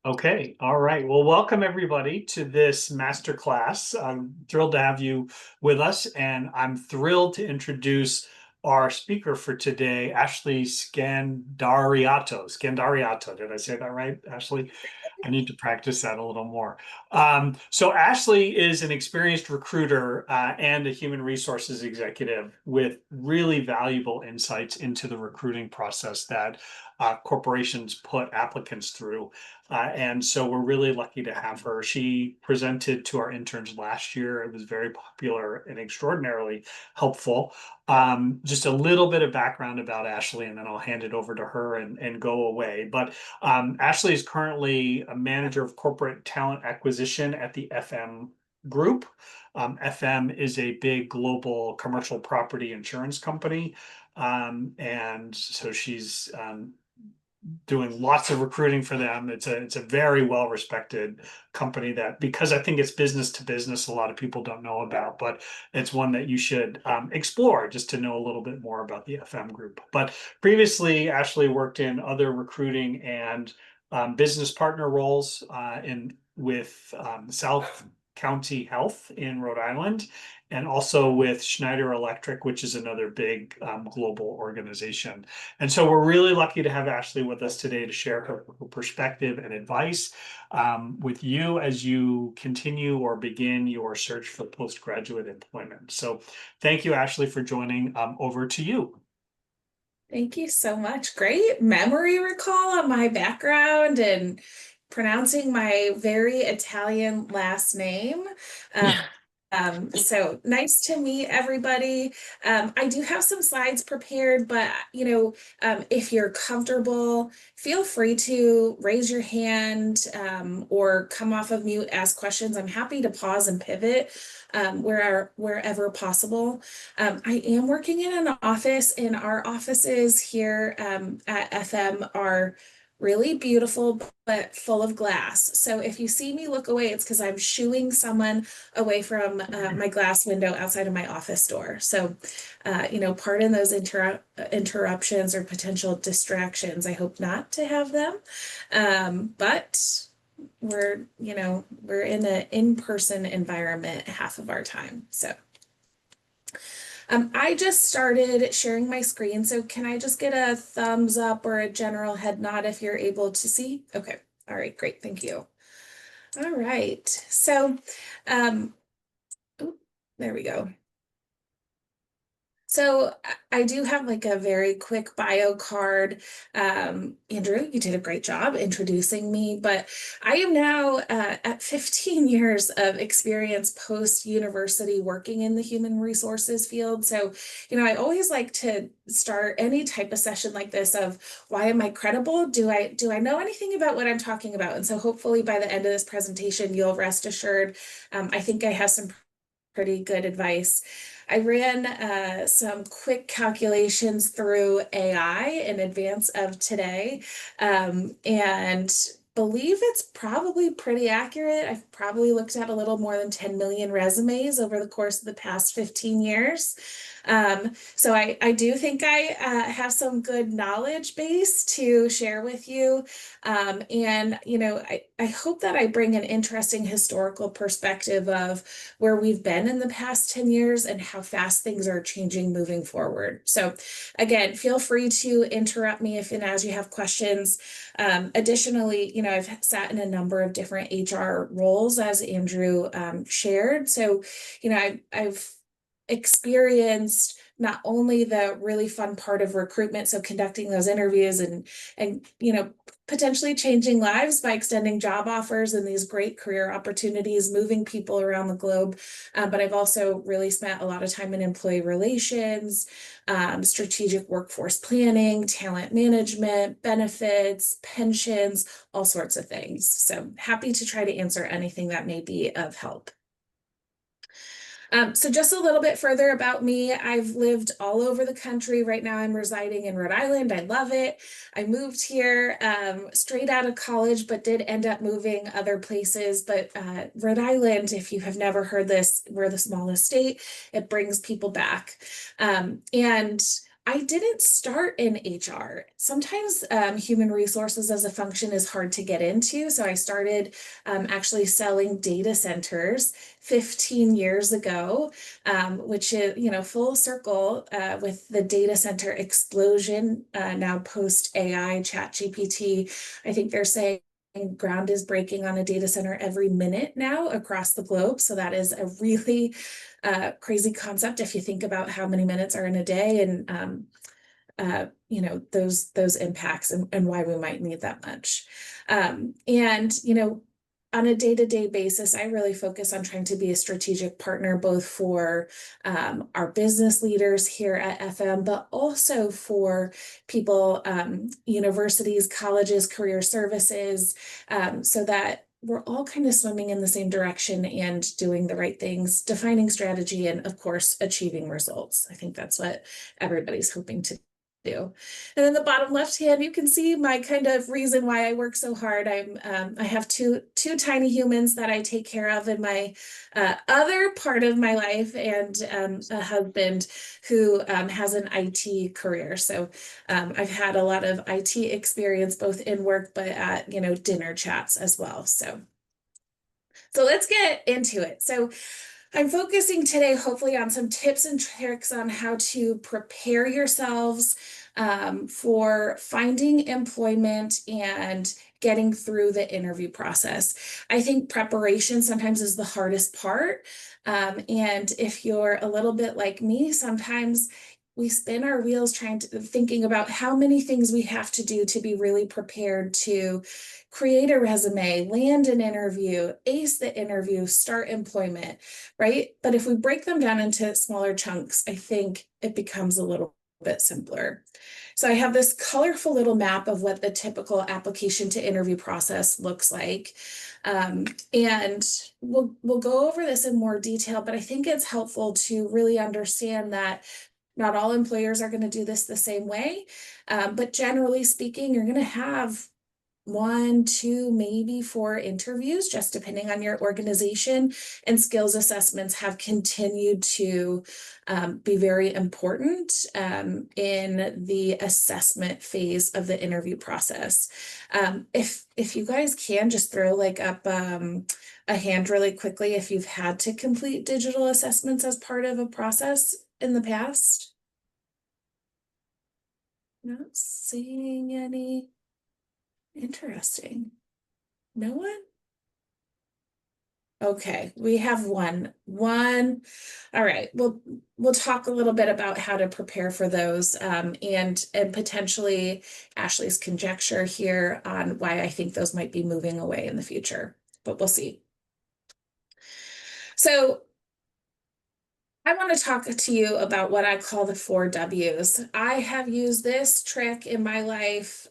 Okay, all right. Well, welcome everybody to this masterclass. I'm thrilled to have you with us, and I'm thrilled to introduce our speaker for today, Ashley Scandariato. Scandariato, did I say that right, Ashley? I need to practice that a little more. So Ashley is an experienced recruiter and a human resources executive with really valuable insights into the recruiting process that corporations put applicants through. And so we're really lucky to have her. She presented to our interns last year. It was very popular and extraordinarily helpful. Just a little bit of background about Ashley, and then I'll hand it over to her and go away. But Ashley is currently a manager of corporate talent acquisition at the FM Group. FM is a big global commercial property insurance company. And so she's doing lots of recruiting for them. It's a very well respected company that, because I think it's business to business, a lot of people don't know about, but it's one that you should explore just to know a little bit more about the FM Group. But previously, Ashley worked in other recruiting and business partner roles in with South County Health in Rhode Island, and also with Schneider Electric, which is another big global organization. And so we're really lucky to have Ashley with us today to share her perspective and advice with you as you continue or begin your search for postgraduate employment. So thank you, Ashley, for joining. Over to you. Thank you so much. Great memory recall on my background and pronouncing my very Italian last name. Um, so nice to meet everybody. I do have some slides prepared, but if you're comfortable, feel free to raise your hand or come off of mute, ask questions. I'm happy to pause and pivot wherever possible. I am working in an office, and our offices here at FM are really beautiful but full of glass. So if you see me look away, it's because I'm shooing someone away from my glass window outside of my office door. So, pardon those interruptions or potential distractions. I hope not to have them. But we're in an in-person environment half of our time. So I just started sharing my screen, so can I just get a thumbs up or a general head nod if you're able to see? Okay. All right, great. Thank you. All right. So, um, oop, there we go. So I do have like a very quick bio card. Andrew, you did a great job introducing me, but I am now at 15 years of experience post-university working in the human resources field. So, I always like to start any type of session like this of why am I credible? Do I know anything about what I'm talking about? And so hopefully by the end of this presentation, you'll rest assured. I think I have some pretty good advice. I ran some quick calculations through AI in advance of today, and believe it's probably pretty accurate. I've probably looked at a little more than 10 million resumes over the course of the past 15 years. So I do think I have some good knowledge base to share with you. I hope that I bring an interesting historical perspective of where we've been in the past 10 years and how fast things are changing moving forward. So again, feel free to interrupt me if and as you have questions. Additionally, I've sat in a number of different HR roles as Andrew shared. So, I've experienced not only the really fun part of recruitment, so conducting those interviews and potentially changing lives by extending job offers and these great career opportunities, moving people around the globe. But I've also really spent a lot of time in employee relations, strategic workforce planning, talent management, benefits, pensions, all sorts of things. So happy to try to answer anything that may be of help. So just a little bit further about me. I've lived all over the country. Right now I'm residing in Rhode Island. I love it. I moved here straight out of college, but did end up moving other places. But Rhode Island, if you have never heard this, we're the smallest state. It brings people back. And I didn't start in HR. Sometimes human resources as a function is hard to get into. So I started actually selling data centers 15 years ago, which is, full circle with the data center explosion now post AI, chat GPT. I think they're saying ground is breaking on a data center every minute now across the globe. So that is a really crazy concept if you think about how many minutes are in a day and those impacts and why we might need that much. And on a day-to-day basis, I really focus on trying to be a strategic partner, both for our business leaders here at FM, but also for people, universities, colleges, career services, so that we're all kind of swimming in the same direction and doing the right things, defining strategy, and of course, achieving results. I think that's what everybody's hoping to do. And then the bottom left hand, you can see my kind of reason why I work so hard. I have two tiny humans that I take care of in my other part of my life, and a husband who has an IT career. So I've had a lot of IT experience both in work, but at dinner chats as well. So let's get into it. So I'm focusing today, hopefully, on some tips and tricks on how to prepare yourselves for finding employment and getting through the interview process. I think preparation sometimes is the hardest part. And if you're a little bit like me, sometimes we spin our wheels thinking about how many things we have to do to be really prepared to create a resume, land an interview, ace the interview, start employment, right? But if we break them down into smaller chunks, I think it becomes a little bit simpler. So I have this colorful little map of what the typical application to interview process looks like. And we'll go over this in more detail, but I think it's helpful to really understand that not all employers are going to do this the same way. But generally speaking, you're going to have 1, 2, maybe 4 interviews, just depending on your organization. And skills assessments have continued to be very important in the assessment phase of the interview process. If you guys can just throw up a hand really quickly if you've had to complete digital assessments as part of a process in the past. Not seeing any. Interesting. No one? Okay, we have one. All right. We'll talk a little bit about how to prepare for those, and potentially Ashley's conjecture here on why I think those might be moving away in the future, but we'll see. So I want to talk to you about what I call the 4 W's. I have used this trick in my life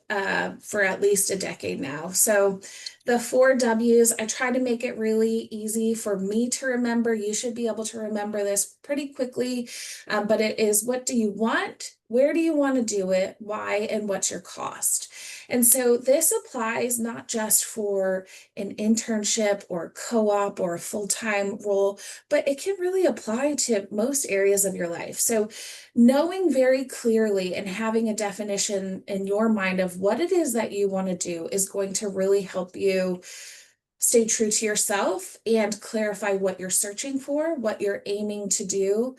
for at least a decade now. So the 4 W's, I try to make it really easy for me to remember. You should be able to remember this pretty quickly, but it is: what do you want? Where do you want to do it? Why? And what's your cost? And so this applies not just for an internship or co-op or a full-time role, but it can really apply to most areas of your life. So knowing very clearly and having a definition in your mind of what it is that you want to do is going to really help you stay true to yourself and clarify what you're searching for, what you're aiming to do,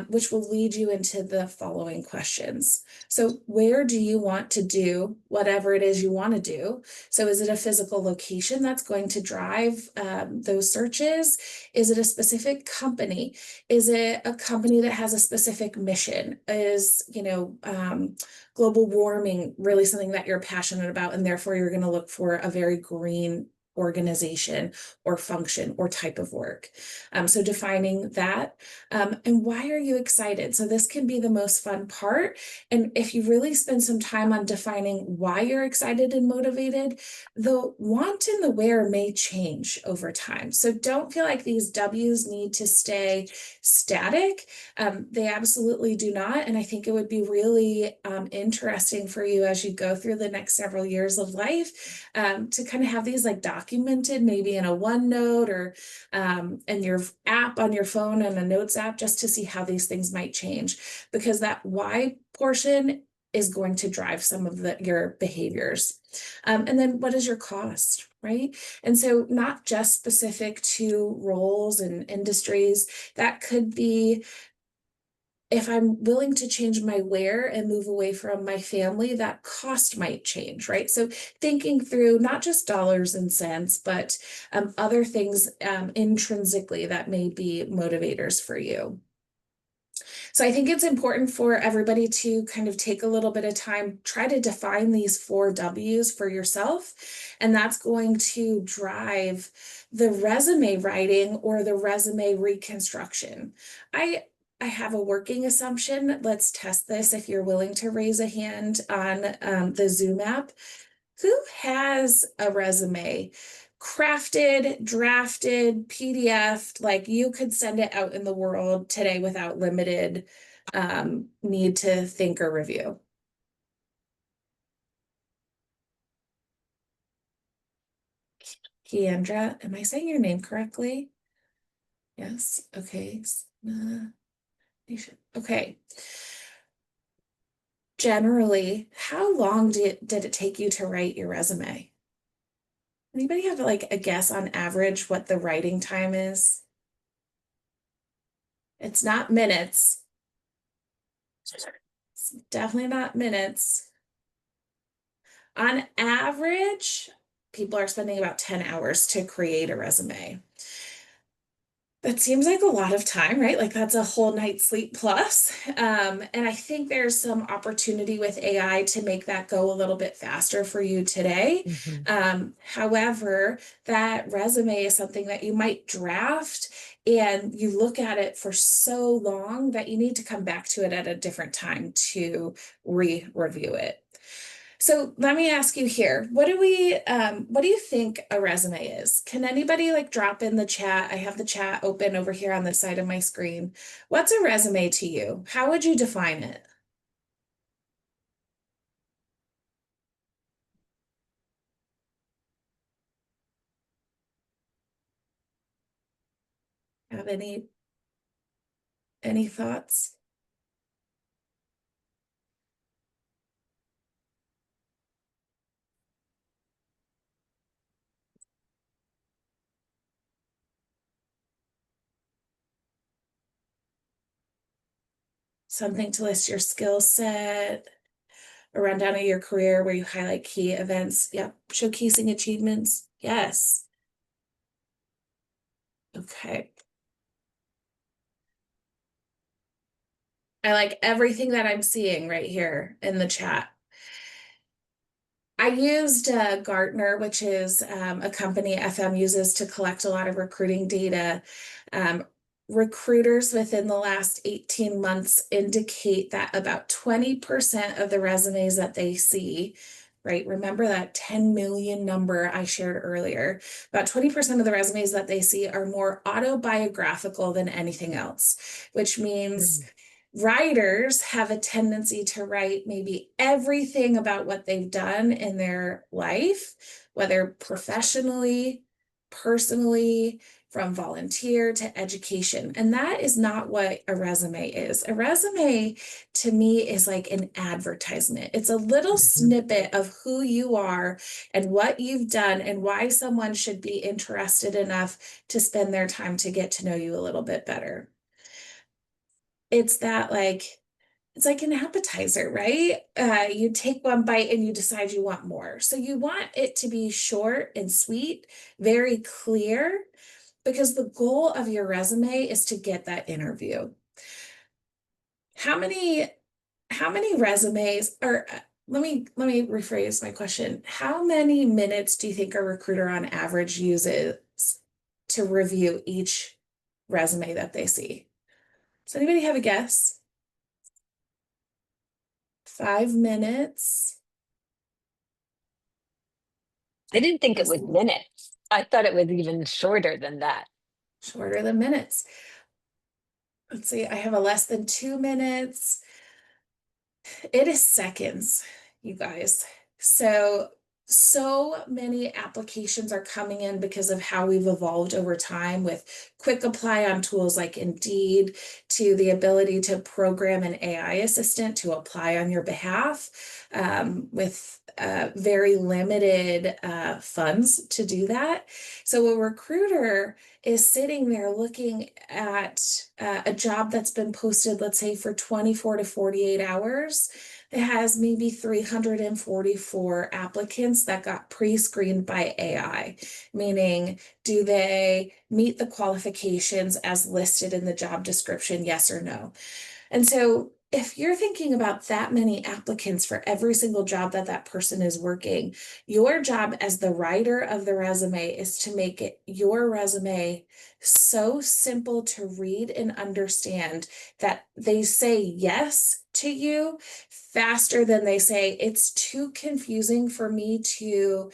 which will lead you into the following questions. So where do you want to do whatever it is you want to do? So is it a physical location that's going to drive those searches? Is it a specific company? Is it a company that has a specific mission? Is, global warming really something that you're passionate about, and therefore you're going to look for a very green organization or function or type of work? So defining that, and why are you excited? So this can be the most fun part. And if you really spend some time on defining why you're excited and motivated, the want and the where may change over time. So don't feel like these W's need to stay static. They absolutely do not. And I think it would be really interesting for you as you go through the next several years of life to kind of have these documents documented, maybe in a OneNote or in your app on your phone and a notes app, just to see how these things might change. Because that why portion is going to drive some of your behaviors. And then what is your cost, right? And so not just specific to roles and industries, that could be if I'm willing to change my where and move away from my family, that cost might change, right? So thinking through not just dollars and cents, but other things intrinsically that may be motivators for you. So I think it's important for everybody to kind of take a little bit of time, try to define these 4 W's for yourself. And that's going to drive the resume writing or the resume reconstruction. I have a working assumption. Let's test this if you're willing to raise a hand on the Zoom app. Who has a resume crafted, drafted, PDF, like you could send it out in the world today without limited need to think or review? Keandra, am I saying your name correctly? Yes. Okay. Okay. Generally, how long did it take you to write your resume? Anybody have like a guess on average what the writing time is? It's not minutes. It's definitely not minutes. On average, people are spending about 10 hours to create a resume. That seems like a lot of time, right? Like that's a whole night's sleep plus. And I think there's some opportunity with AI to make that go a little bit faster for you today. Mhm. However, that resume is something that you might draft and you look at it for so long that you need to come back to it at a different time to re-review it. So let me ask you here, what do you think a resume is? Can anybody like drop in the chat? I have the chat open over here on the side of my screen. What's a resume to you? How would you define it? Have any thoughts? Something to list your skill set, a rundown of your career where you highlight key events. Yep. Showcasing achievements. Yes. Okay. I like everything that I'm seeing right here in the chat. I used Gartner, which is a company FM uses to collect a lot of recruiting data. Um, Recruiters within the last 18 months indicate that about 20% of the resumes that they see, right? Remember that 10 million number I shared earlier. About 20% of the resumes that they see are more autobiographical than anything else, which means writers have a tendency to write maybe everything about what they've done in their life, whether professionally, personally, from volunteer to education. And that is not what a resume is. A resume to me is like an advertisement. It's a little snippet of who you are and what you've done and why someone should be interested enough to spend their time to get to know you a little bit better. It's that like it's like an appetizer, right? You take one bite and you decide you want more. So you want it to be short and sweet, very clear, because the goal of your resume is to get that interview. How many resumes or let me rephrase my question. How many minutes do you think a recruiter on average uses to review each resume that they see? Does anybody have a guess? 5 minutes. I didn't think it was minutes. I thought it was even shorter than that. Shorter than minutes. Let's see, I have a less than 2 minutes. It is seconds, you guys. So So many applications are coming in because of how we've evolved over time with quick apply on tools like Indeed, to the ability to program an AI assistant to apply on your behalf, with very limited funds to do that. So a recruiter is sitting there looking at a job that's been posted, let's say for 24 to 48 hours. It has maybe 344 applicants that got pre-screened by AI, meaning do they meet the qualifications as listed in the job description, yes or no? And so if you're thinking about that many applicants for every single job that that person is working, your job as the writer of the resume is to make your resume so simple to read and understand that they say yes to you faster than they say it's too confusing for me to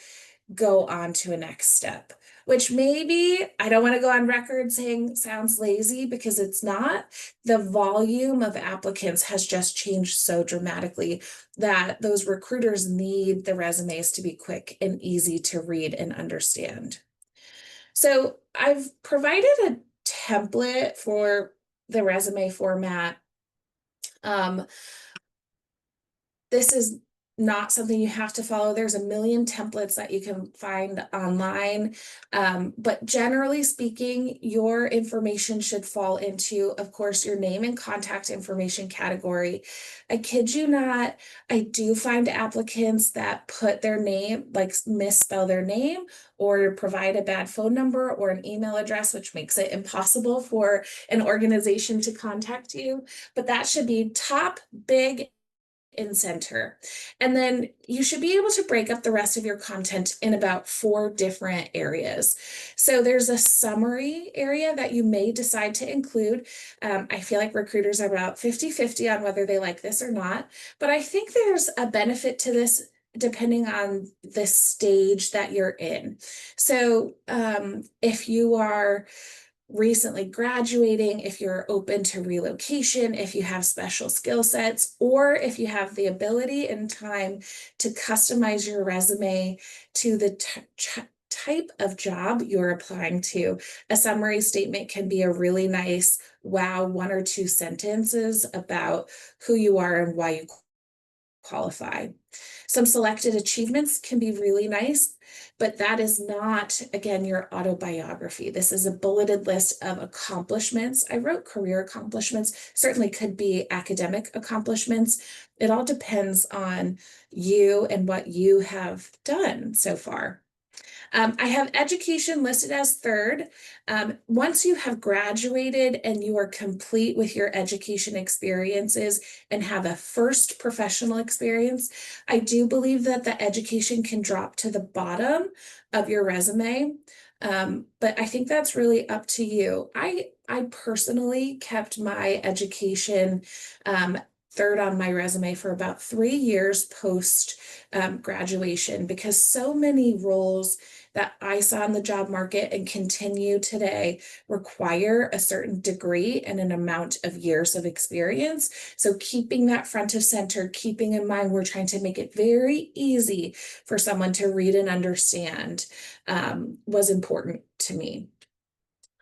go on to a next step, which maybe I don't want to go on record saying sounds lazy, because it's not. The volume of applicants has just changed so dramatically that those recruiters need the resumes to be quick and easy to read and understand. So I've provided a template for the resume format. This is not something you have to follow. There's a million templates that you can find online. But generally speaking, your information should fall into, of course, your name and contact information category. I kid you not, I do find applicants that put their name, like misspell their name or provide a bad phone number or an email address, which makes it impossible for an organization to contact you. But that should be top, big, in center. And then you should be able to break up the rest of your content in about 4 different areas. So there's a summary area that you may decide to include. I feel like recruiters are about 50-50 on whether they like this or not, but I think there's a benefit to this depending on the stage that you're in. So if you are recently graduating, if you're open to relocation, if you have special skill sets, or if you have the ability and time to customize your resume to the type of job you're applying to, a summary statement can be a really nice, wow, 1 or 2 sentences about who you are and why you qualify. Some selected achievements can be really nice, but that is not, again, your autobiography. This is a bulleted list of accomplishments. I wrote career accomplishments, certainly could be academic accomplishments. It all depends on you and what you have done so far. I have education listed as third. Once you have graduated and you are complete with your education experiences and have a first professional experience, I do believe that the education can drop to the bottom of your resume. But I think that's really up to you. I personally kept my education third on my resume for about 3 years post graduation, because so many roles that I saw in the job market and continue today require a certain degree and an amount of years of experience. So keeping that front of center, keeping in mind we're trying to make it very easy for someone to read and understand, was important to me.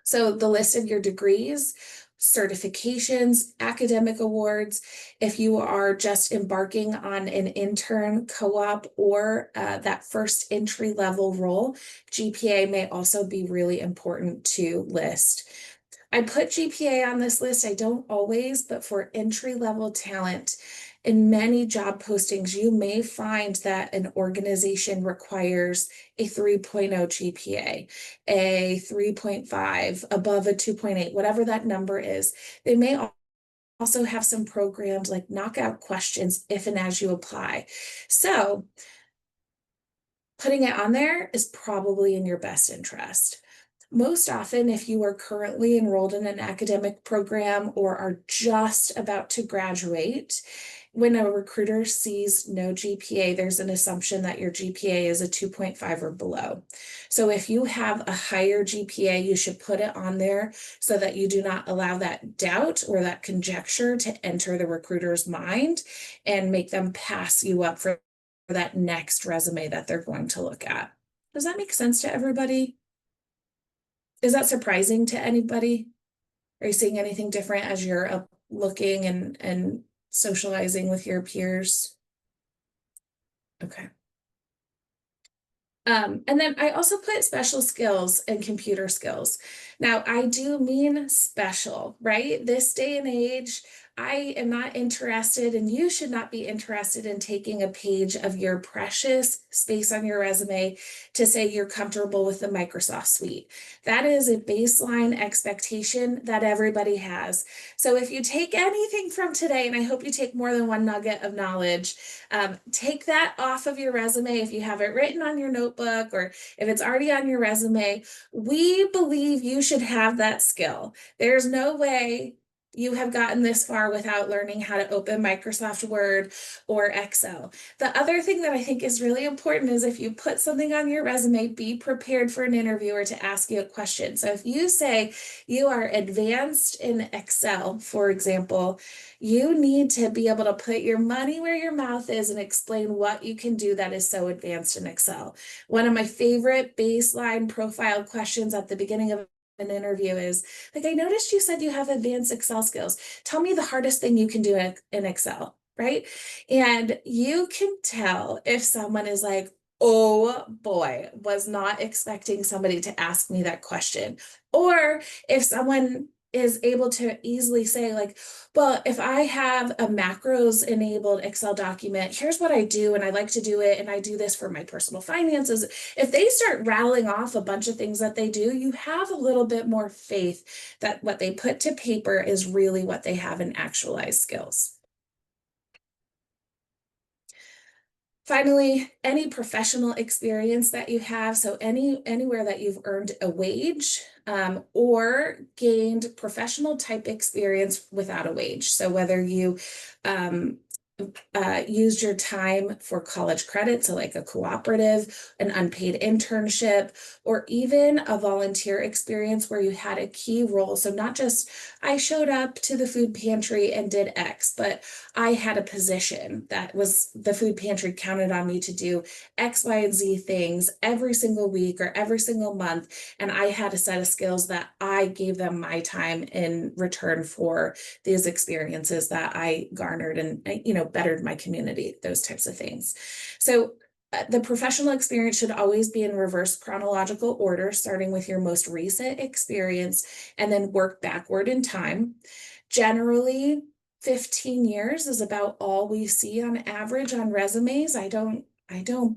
So the list of your degrees, certifications, academic awards. If you are just embarking on an intern, co-op, or that first entry level role, GPA may also be really important to list. I put GPA on this list. I don't always, but for entry level talent, in many job postings, you may find that an organization requires a 3.0 GPA, a 3.5, above a 2.8, whatever that number is. They may also have some programs like knockout questions if and as you apply. So putting it on there is probably in your best interest. Most often, if you are currently enrolled in an academic program or are just about to graduate, when a recruiter sees no GPA, there's an assumption that your GPA is a 2.5 or below. So if you have a higher GPA, you should put it on there so that you do not allow that doubt or that conjecture to enter the recruiter's mind and make them pass you up for that next resume that they're going to look at. Does that make sense to everybody? Is that surprising to anybody? Are you seeing anything different as you're looking and socializing with your peers? Okay. And then I also put special skills and computer skills. Now, I do mean special, right? This day and age, I am not interested, and you should not be interested in taking a page of your precious space on your resume to say you're comfortable with the Microsoft suite. That is a baseline expectation that everybody has. So if you take anything from today, and I hope you take more than one nugget of knowledge, take that off of your resume if you have it written on your notebook or if it's already on your resume. We believe you should have that skill. There's no way you have gotten this far without learning how to open Microsoft Word or Excel. The other thing that I think is really important is if you put something on your resume, be prepared for an interviewer to ask you a question. So if you say you are advanced in Excel, for example, you need to be able to put your money where your mouth is and explain what you can do that is so advanced in Excel. One of my favorite baseline profile questions at the beginning of an interview is like, I noticed you said you have advanced Excel skills. Tell me the hardest thing you can do in Excel, right? And you can tell if someone is like, oh boy, was not expecting somebody to ask me that question. Or if someone is able to easily say like, well, if I have a macros enabled Excel document, here's what I do, and I like to do it, and I do this for my personal finances. If they start rattling off a bunch of things that they do, you have a little bit more faith that what they put to paper is really what they have in actualized skills. Finally, any professional experience that you have, so anywhere that you've earned a wage or gained professional type experience without a wage. So whether you used your time for college credit, so like a cooperative, an unpaid internship, or even a volunteer experience where you had a key role. So not just I showed up to the food pantry and did X, but I had a position that was the food pantry counted on me to do X, Y, and Z things every single week or every single month. And I had a set of skills that I gave them my time in return for these experiences that I garnered and, bettered my community, those types of things. So the professional experience should always be in reverse chronological order, starting with your most recent experience and then work backward in time. Generally, 15 years is about all we see on average on resumes. I don't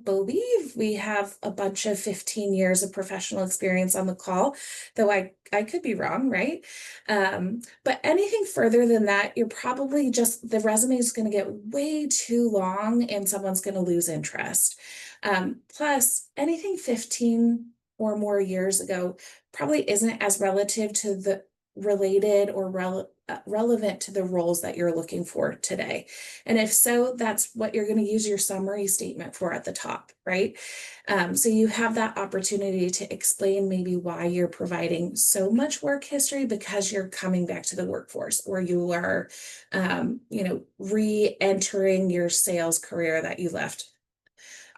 believe we have a bunch of 15 years of professional experience on the call, though I could be wrong, right? But anything further than that, you're probably the resume is going to get way too long and someone's going to lose interest. Plus, anything 15 or more years ago probably isn't as relative to the related or relevant to the roles that you're looking for today. And if so, that's what you're going to use your summary statement for at the top, right? So you have that opportunity to explain maybe why you're providing so much work history because you're coming back to the workforce, or you are, re-entering your sales career that you left.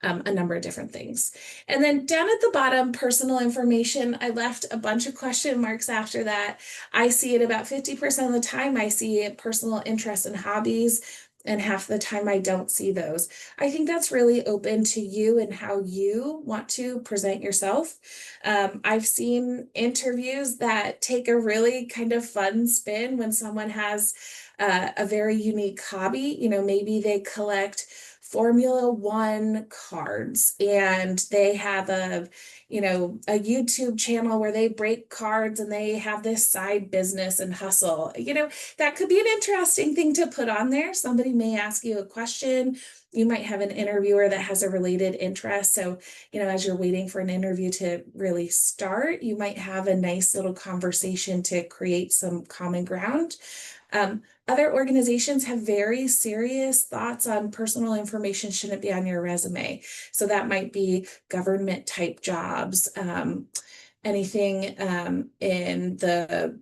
A number of different things. And then down at the bottom, personal information, I left a bunch of question marks after that. I see it about 50% of the time. I see personal interests and hobbies, and half the time I don't see those. I think that's really open to you and how you want to present yourself. I've seen interviews that take a really kind of fun spin when someone has a very unique hobby. Maybe they collect Formula One cards and they have a YouTube channel where they break cards and they have this side business and hustle. That could be an interesting thing to put on there. Somebody may ask you a question. You might have an interviewer that has a related interest. So, as you're waiting for an interview to really start, you might have a nice little conversation to create some common ground. Other organizations have very serious thoughts on personal information shouldn't be on your resume. So that might be government type jobs, anything in the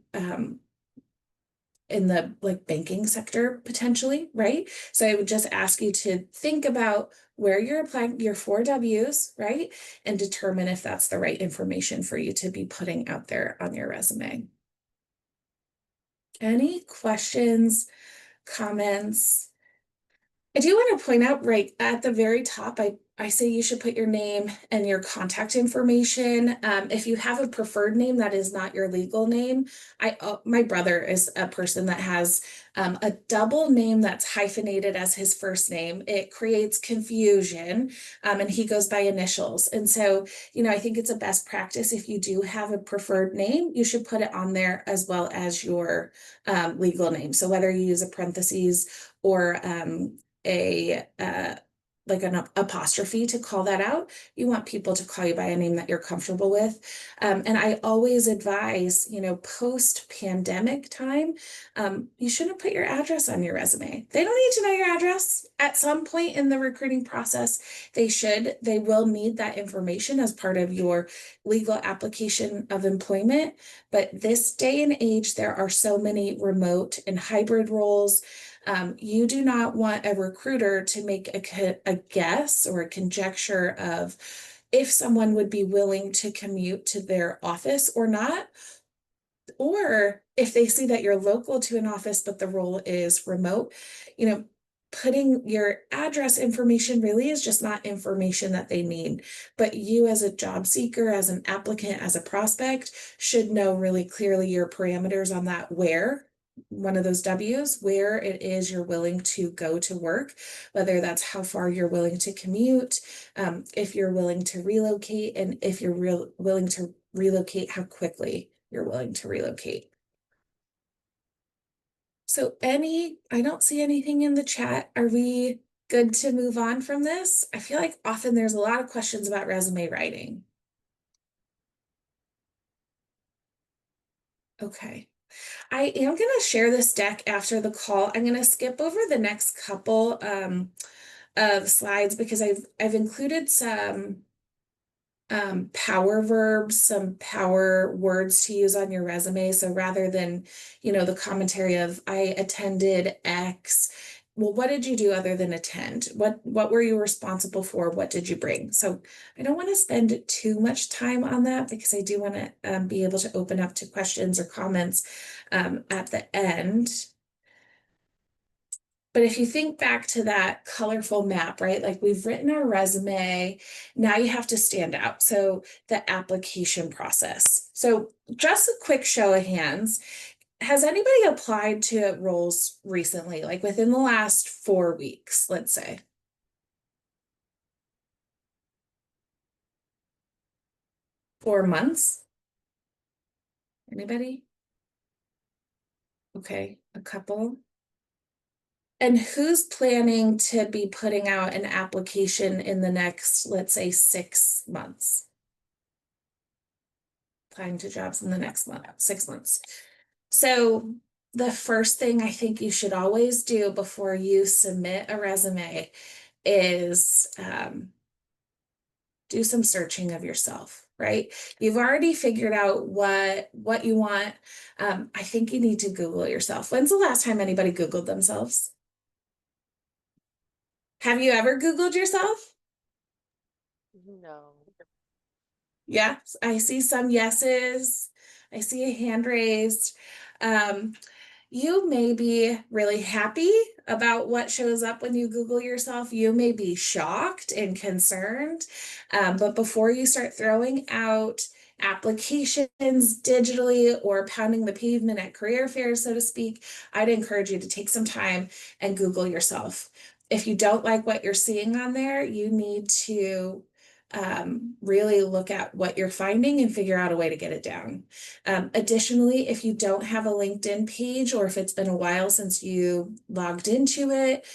in the like banking sector potentially, right? So I would just ask you to think about where you're applying your 4 Ws, right? And determine if that's the right information for you to be putting out there on your resume. Any questions, comments? I do want to point out right at the very top, I say you should put your name and your contact information. If you have a preferred name that is not your legal name, my brother is a person that has a double name that's hyphenated as his first name. It creates confusion, and he goes by initials. And so, I think it's a best practice if you do have a preferred name, you should put it on there as well as your legal name. So whether you use a parentheses or like an apostrophe to call that out. You want people to call you by a name that you're comfortable with. And I always advise, post-pandemic time, you shouldn't put your address on your resume. They don't need to know your address. At some point in the recruiting process, they will need that information as part of your legal application of employment. But this day and age, there are so many remote and hybrid roles. You do not want a recruiter to make a guess or a conjecture of if someone would be willing to commute to their office or not, or if they see that you're local to an office, but the role is remote. Putting your address information really is just not information that they need, but you as a job seeker, as an applicant, as a prospect should know really clearly your parameters on that, one of those W's, where it is you're willing to go to work, whether that's how far you're willing to commute, if you're willing to relocate, and if you're willing to relocate, how quickly you're willing to relocate. So I don't see anything in the chat. Are we good to move on from this? I feel like often there's a lot of questions about resume writing. Okay. I am going to share this deck after the call. I'm going to skip over the next couple of slides because I've included some power verbs, some power words to use on your resume. So rather than, the commentary of I attended X, well, what did you do other than attend? What were you responsible for? What did you bring? So I don't want to spend too much time on that because I do want to be able to open up to questions or comments at the end. But if you think back to that colorful map, right? Like we've written our resume, now you have to stand out. So the application process. So just a quick show of hands. Has anybody applied to roles recently, like within the last 4 weeks, let's say? Four months? Anybody? Okay, a couple. And who's planning to be putting out an application in the next, let's say, 6 months? Applying to jobs in the next 6 months. So the first thing I think you should always do before you submit a resume is do some searching of yourself, right? You've already figured out what you want. I think you need to Google yourself. When's the last time anybody Googled themselves? Have you ever Googled yourself? No. Yeah, I see some yeses. I see a hand raised. You may be really happy about what shows up when you Google yourself. You may be shocked and concerned. But before you start throwing out applications digitally or pounding the pavement at career fairs, so to speak, I'd encourage you to take some time and Google yourself. If you don't like what you're seeing on there, you need to really look at what you're finding and figure out a way to get it down. Additionally, if you don't have a LinkedIn page or if it's been a while since you logged into it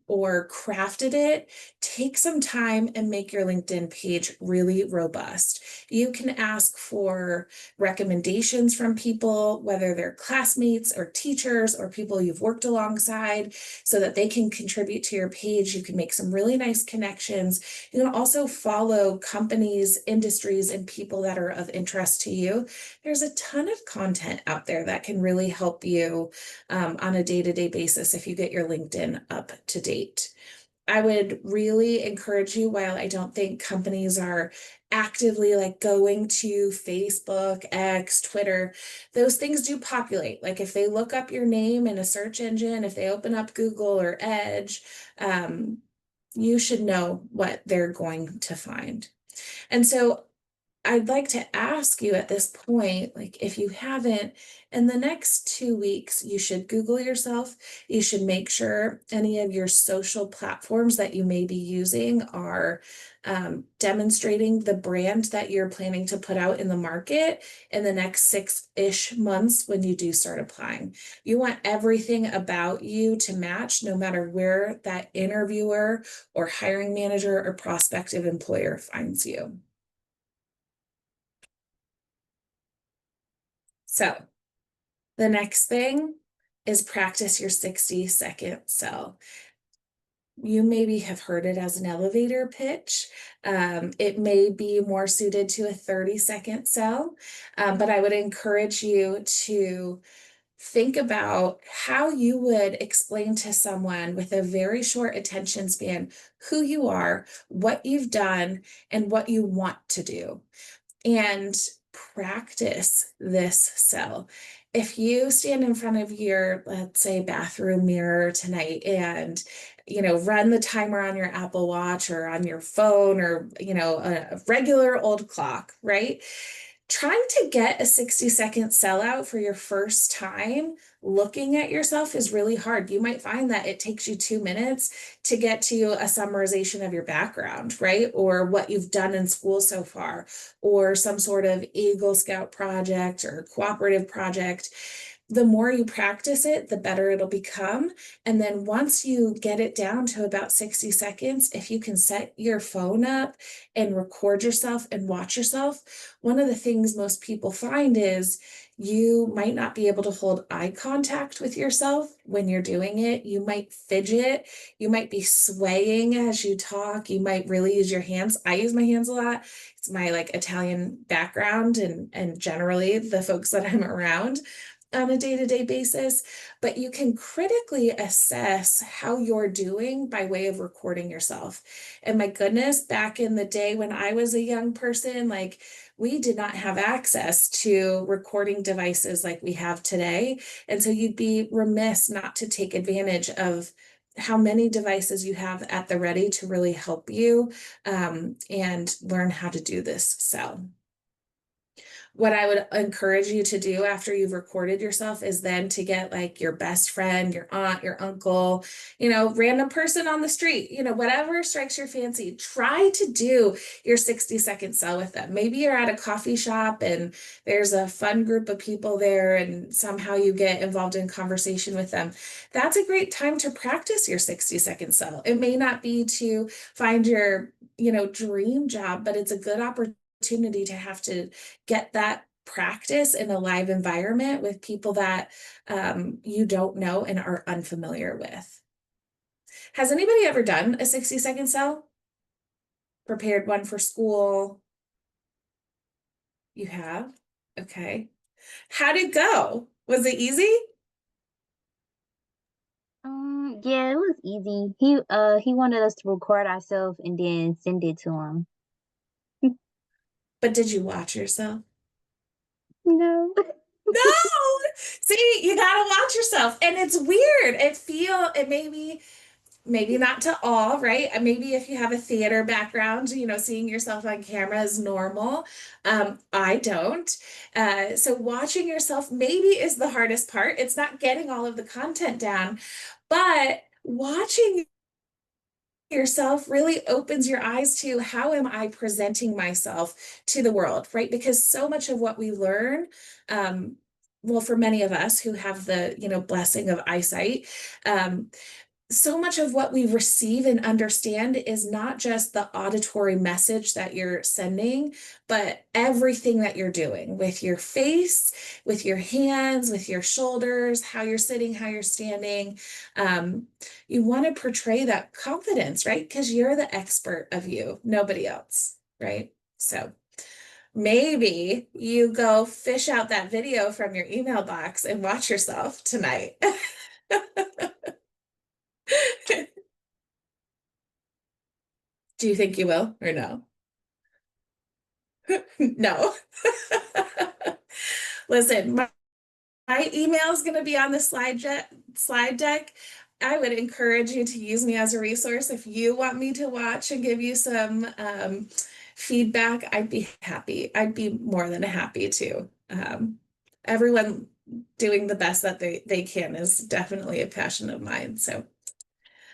or crafted it, take some time and make your LinkedIn page really robust. You can ask for recommendations from people, whether they're classmates or teachers or people you've worked alongside, so that they can contribute to your page. You can make some really nice connections. You can also follow companies, industries, and people that are of interest to you, there's a ton of content out there that can really help you on a day-to-day basis if you get your LinkedIn up to date. I would really encourage you, while I don't think companies are actively like going to Facebook, X, Twitter, those things do populate. Like if they look up your name in a search engine, if they open up Google or Edge, you should know what they're going to find. And so I'd like to ask you at this point, like if you haven't, in the next 2 weeks, you should Google yourself. You should make sure any of your social platforms that you may be using are demonstrating the brand that you're planning to put out in the market in the next 6-ish months when you do start applying. You want everything about you to match no matter where that interviewer or hiring manager or prospective employer finds you. So the next thing is practice your 60-second sell. You maybe have heard it as an elevator pitch. It may be more suited to a 30-second sell, but I would encourage you to think about how you would explain to someone with a very short attention span who you are, what you've done, and what you want to do. And practice this sell. If you stand in front of your, let's say, bathroom mirror tonight and, run the timer on your Apple Watch or on your phone or, a regular old clock, right? Trying to get a 60-second sellout for your first time looking at yourself is really hard. You might find that it takes you 2 minutes to get to a summarization of your background, right? Or what you've done in school so far, or some sort of Eagle Scout project or cooperative project. The more you practice it, the better it'll become. And then once you get it down to about 60 seconds, if you can set your phone up and record yourself and watch yourself, one of the things most people find is you might not be able to hold eye contact with yourself when you're doing it. You might fidget. You might be swaying as you talk. You might really use your hands. I use my hands a lot. It's my Italian background and generally the folks that I'm around on a day-to-day basis, but you can critically assess how you're doing by way of recording yourself. And my goodness, back in the day when I was a young person, we did not have access to recording devices like we have today. And so you'd be remiss not to take advantage of how many devices you have at the ready to really help you and learn how to do this sell. What I would encourage you to do after you've recorded yourself is then to get your best friend, your aunt, your uncle, random person on the street, whatever strikes your fancy, try to do your 60-second sell with them. Maybe you're at a coffee shop and there's a fun group of people there and somehow you get involved in conversation with them. That's a great time to practice your 60-second sell. It may not be to find your, dream job, but it's a good opportunity to have to get that practice in a live environment with people that you don't know and are unfamiliar with. Has anybody ever done a 60-second sell? Prepared one for school? You have? Okay. How'd it go? Was it easy? Yeah, it was easy. He wanted us to record ourselves and then send it to him. But did you watch yourself? No. No. See, you gotta watch yourself. And it's weird. It maybe not to all, right? Maybe if you have a theater background, seeing yourself on camera is normal. I don't. So watching yourself maybe is the hardest part. It's not getting all of the content down, but watching yourself really opens your eyes to how am I presenting myself to the world, right? Because so much of what we learn, well, for many of us who have the, blessing of eyesight, so much of what we receive and understand is not just the auditory message that you're sending, but everything that you're doing with your face, with your hands, with your shoulders, how you're sitting, how you're standing. You want to portray that confidence, right? Because you're the expert of you, nobody else, right? So maybe you go fish out that video from your email box and watch yourself tonight. Do you think you will or no? No. Listen, my email is going to be on the slide deck. I would encourage you to use me as a resource. If you want me to watch and give you some feedback, I'd be happy. I'd be more than happy to. Everyone doing the best that they can is definitely a passion of mine. So,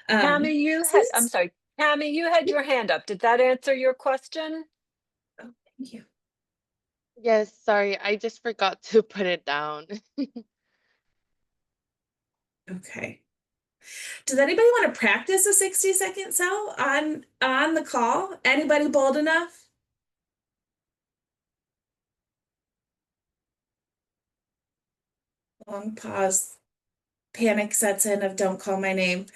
Tammy, so I'm sorry, Tammy, you had your hand up. Did that answer your question? oh, thank you. Yes, sorry, I just forgot to put it down. Okay. Does anybody want to practice a 60-second cell on the call? Anybody bold enough? Long pause. Panic sets in of don't call my name.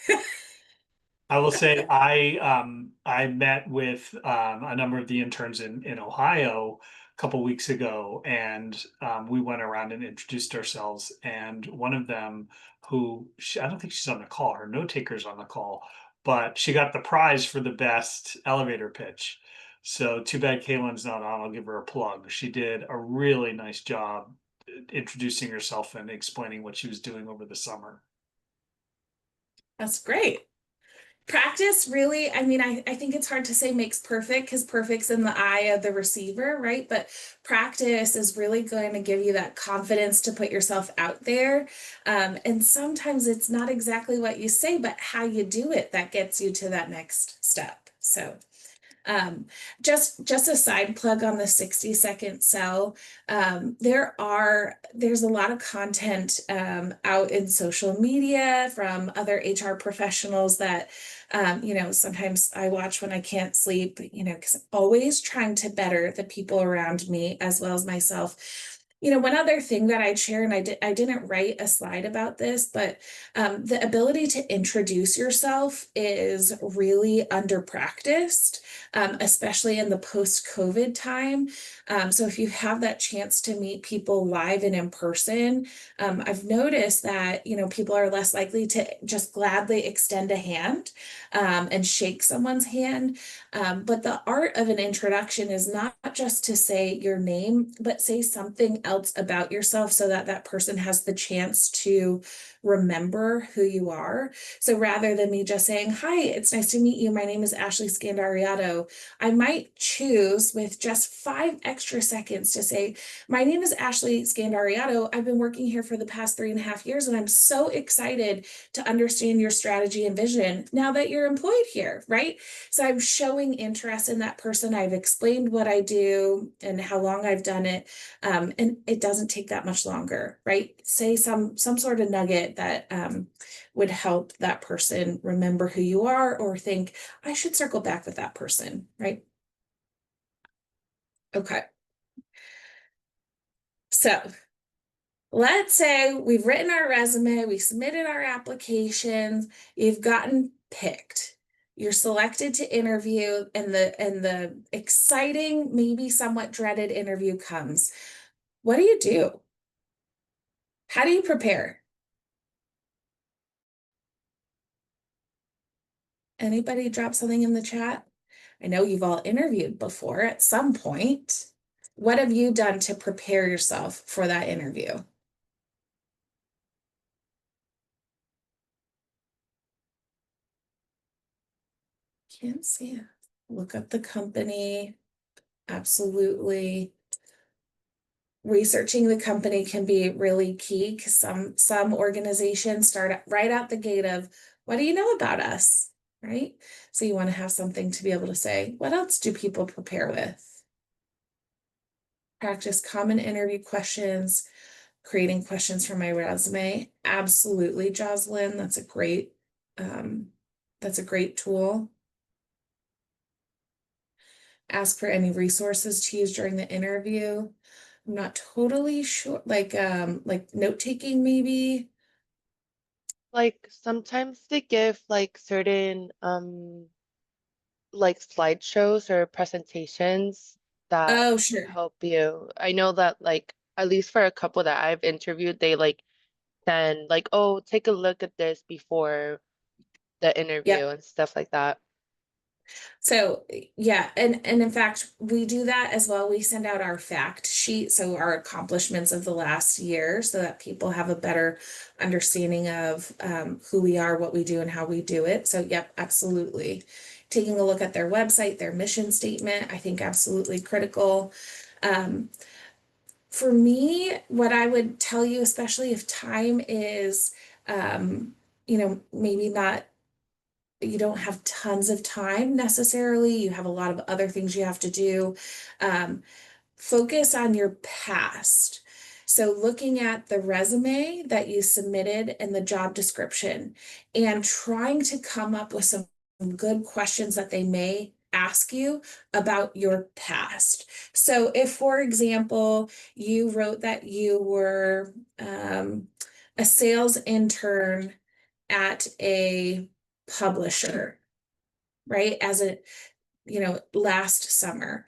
I will say I met with a number of the interns in Ohio a couple weeks ago, and we went around and introduced ourselves. And one of them, I don't think she's on the call, her note taker's on the call, but she got the prize for the best elevator pitch. So too bad Kaylin's not on. I'll give her a plug. She did a really nice job introducing herself and explaining what she was doing over the summer. That's great. Practice really, I mean, I think it's hard to say makes perfect because perfect's in the eye of the receiver, right? But practice is really going to give you that confidence to put yourself out there. And sometimes it's not exactly what you say, but how you do it that gets you to that next step. So um, just a side plug on the 60-second cell. There's a lot of content out in social media from other HR professionals that sometimes I watch when I can't sleep, because I'm always trying to better the people around me as well as myself. One other thing that I'd share, and I didn't write a slide about this, but the ability to introduce yourself is really under practiced, especially in the post-COVID time. So if you have that chance to meet people live and in person, I've noticed that, people are less likely to just gladly extend a hand and shake someone's hand. But the art of an introduction is not just to say your name, but say something else about yourself so that that person has the chance to remember who you are. So rather than me just saying, hi, it's nice to meet you. My name is Ashley Scandariato. I might choose with just 5 extra seconds to say, my name is Ashley Scandariato. I've been working here for the past 3.5 years, and I'm so excited to understand your strategy and vision now that you're employed here, right? So I'm showing interest in that person. I've explained what I do and how long I've done it. And it doesn't take that much longer, right? Say some sort of nugget that would help that person remember who you are or think, I should circle back with that person, right? Okay. So let's say we've written our resume, we submitted our applications, you've gotten picked. You're selected to interview, and the exciting, maybe somewhat dreaded interview comes. What do you do? How do you prepare? Anybody drop something in the chat? I know you've all interviewed before at some point. What have you done to prepare yourself for that interview? Can't see it. Look up the company. Absolutely. Researching the company can be really key because some organizations start right out the gate of, what do you know about us? Right? So you want to have something to be able to say, what else do people prepare with? Practice common interview questions, creating questions for my resume. Absolutely, Jocelyn. That's a great That's a great tool. Ask for any resources to use during the interview. I'm not totally sure, like note-taking maybe. Like sometimes they give like certain like slideshows or presentations that Oh, sure. help you. I know that like at least for a couple that I've interviewed, they like send like, oh, take a look at this before the Yep. interview and stuff like that. So yeah, and in fact, we do that as well. We send out our fact sheet, so our accomplishments of the last year, so that people have a better understanding of who we are, what we do, and how we do it. So yep, absolutely. Taking a look at their website, their mission statement, I think absolutely critical. Um, for me, what I would tell you, especially if time is, maybe not, you don't have tons of time necessarily, you have a lot of other things you have to do. Focus on your past. So looking at the resume that you submitted and the job description and trying to come up with some good questions that they may ask you about your past. So if, for example, you wrote that you were a sales intern at a publisher, right? Last summer,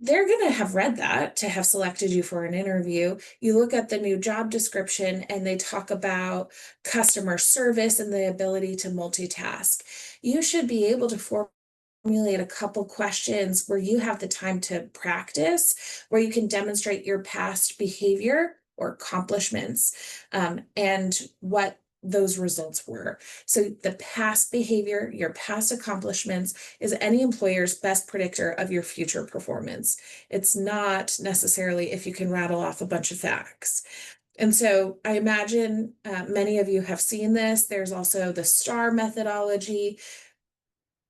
they're going to have read that to have selected you for an interview. You look at the new job description and they talk about customer service and the ability to multitask. You should be able to formulate a couple questions where you have the time to practice, where you can demonstrate your past behavior or accomplishments, and what those results were. So the past behavior, your past accomplishments is any employer's best predictor of your future performance. It's not necessarily if you can rattle off a bunch of facts. And so I imagine many of you have seen this. There's also the STAR methodology.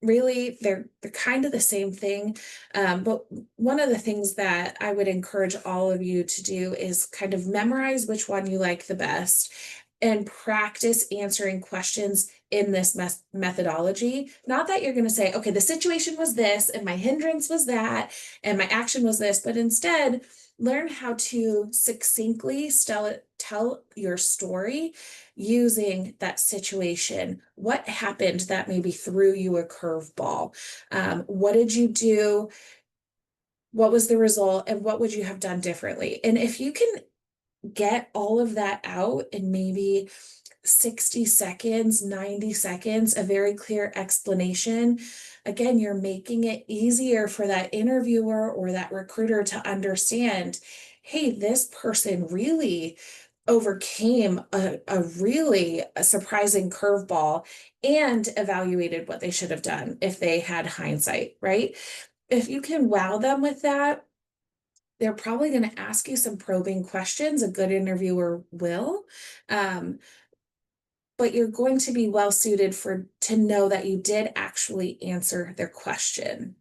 Really, they're kind of the same thing. But one of the things that I would encourage all of you to do is kind of memorize which one you like the best and practice answering questions in this methodology. Not that you're going to say, okay, the situation was this, and my hindrance was that, and my action was this, but instead learn how to succinctly tell your story using that situation. What happened that maybe threw you a curveball? What did you do? What was the result? And what would you have done differently? And if you can get all of that out in maybe 60 seconds, 90 seconds, a very clear explanation, again, you're making it easier for that interviewer or that recruiter to understand, hey, this person really overcame a really surprising curveball and evaluated what they should have done if they had hindsight, right? If you can wow them with that, they're probably going to ask you some probing questions. A good interviewer will. But you're going to be well suited to know that you did actually answer their question.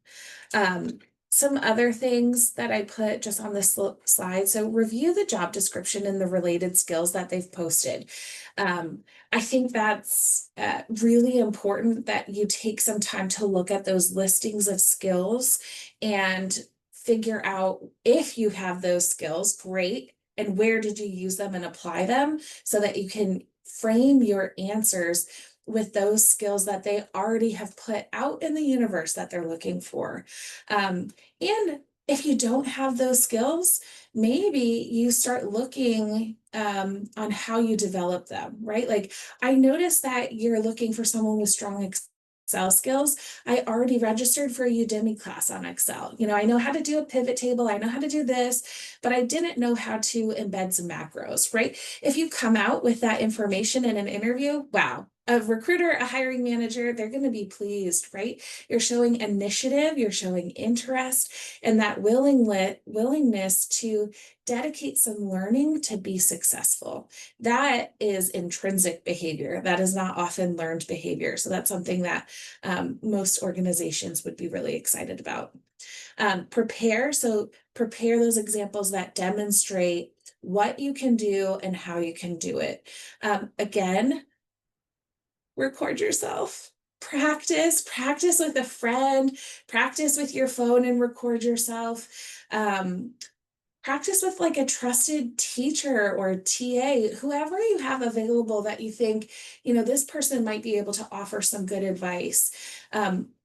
Some other things that I put just on this slide. So review the job description and the related skills that they've posted. I think that's really important that you take some time to look at those listings of skills and figure out if you have those skills, great, and where did you use them and apply them so that you can frame your answers with those skills that they already have put out in the universe that they're looking for. And if you don't have those skills, maybe you start looking on how you develop them, right? Like I noticed that you're looking for someone with strong Excel skills. I already registered for a Udemy class on Excel. I know how to do a pivot table. I know how to do this, but I didn't know how to embed some macros, right? If you come out with that information in an interview, wow, a recruiter, a hiring manager, they're going to be pleased, right? You're showing initiative, you're showing interest, and that willingness to dedicate some learning to be successful. That is intrinsic behavior. That is not often learned behavior. So that's something that most organizations would be really excited about. Prepare those examples that demonstrate what you can do and how you can do it. Again, record yourself. Practice with a friend, practice with your phone and record yourself. Practice with like a trusted teacher or TA, whoever you have available that you think, this person might be able to offer some good advice.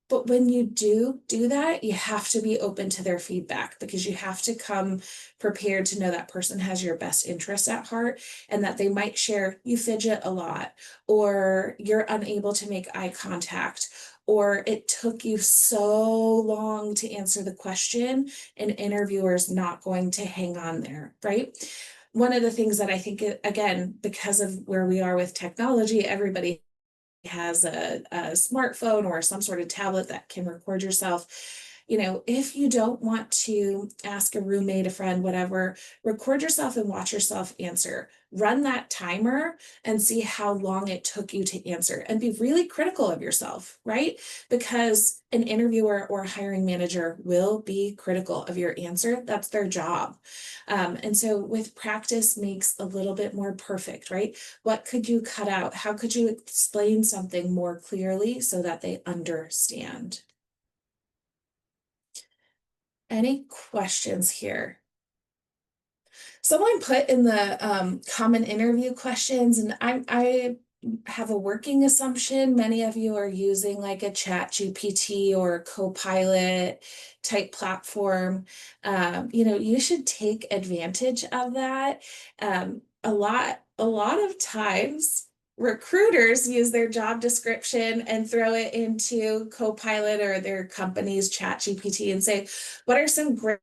But when you do that, you have to be open to their feedback, because you have to come prepared to know that person has your best interest at heart, and that they might share you fidget a lot, or you're unable to make eye contact, or it took you so long to answer the question, an interviewer's not going to hang on there, right? One of the things that I think, again, because of where we are with technology, everybody has a smartphone or some sort of tablet that can record yourself. If you don't want to ask a roommate, a friend, whatever, record yourself and watch yourself answer. Run that timer and see how long it took you to answer, and be really critical of yourself, right? Because an interviewer or a hiring manager will be critical of your answer. That's their job. And so with practice makes a little bit more perfect, right? What could you cut out? How could you explain something more clearly so that they understand? Any questions here? Someone put in the common interview questions, and I have a working assumption many of you are using like a ChatGPT or Copilot type platform. You should take advantage of that. A lot of times recruiters use their job description and throw it into Copilot or their company's ChatGPT and say, what are some great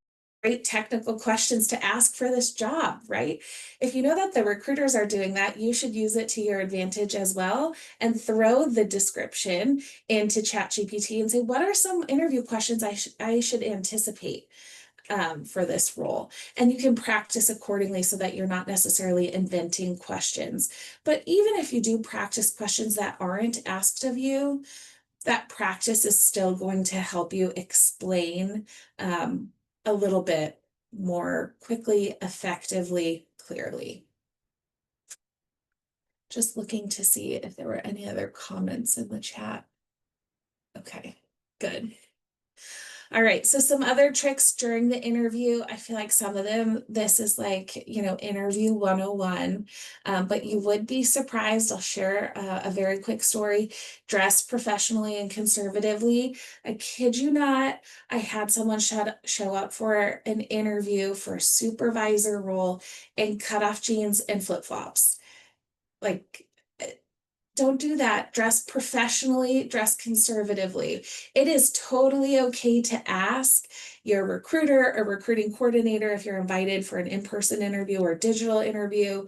technical questions to ask for this job, right? If you know that the recruiters are doing that, you should use it to your advantage as well, and throw the description into ChatGPT and say, what are some interview questions I should anticipate for this role? And you can practice accordingly so that you're not necessarily inventing questions. But even if you do practice questions that aren't asked of you, that practice is still going to help you explain a little bit more quickly, effectively, clearly. Just looking to see if there were any other comments in the chat. Okay, good. All right, so some other tricks during the interview. I feel like some of them, this is like, interview 101, but you would be surprised. I'll share a very quick story. Dress professionally and conservatively. I kid you not, I had someone show up for an interview for a supervisor role in cutoff jeans and flip-flops. Like, don't do that. Dress professionally, dress conservatively. It is totally okay to ask your recruiter or recruiting coordinator, if you're invited for an in-person interview or digital interview,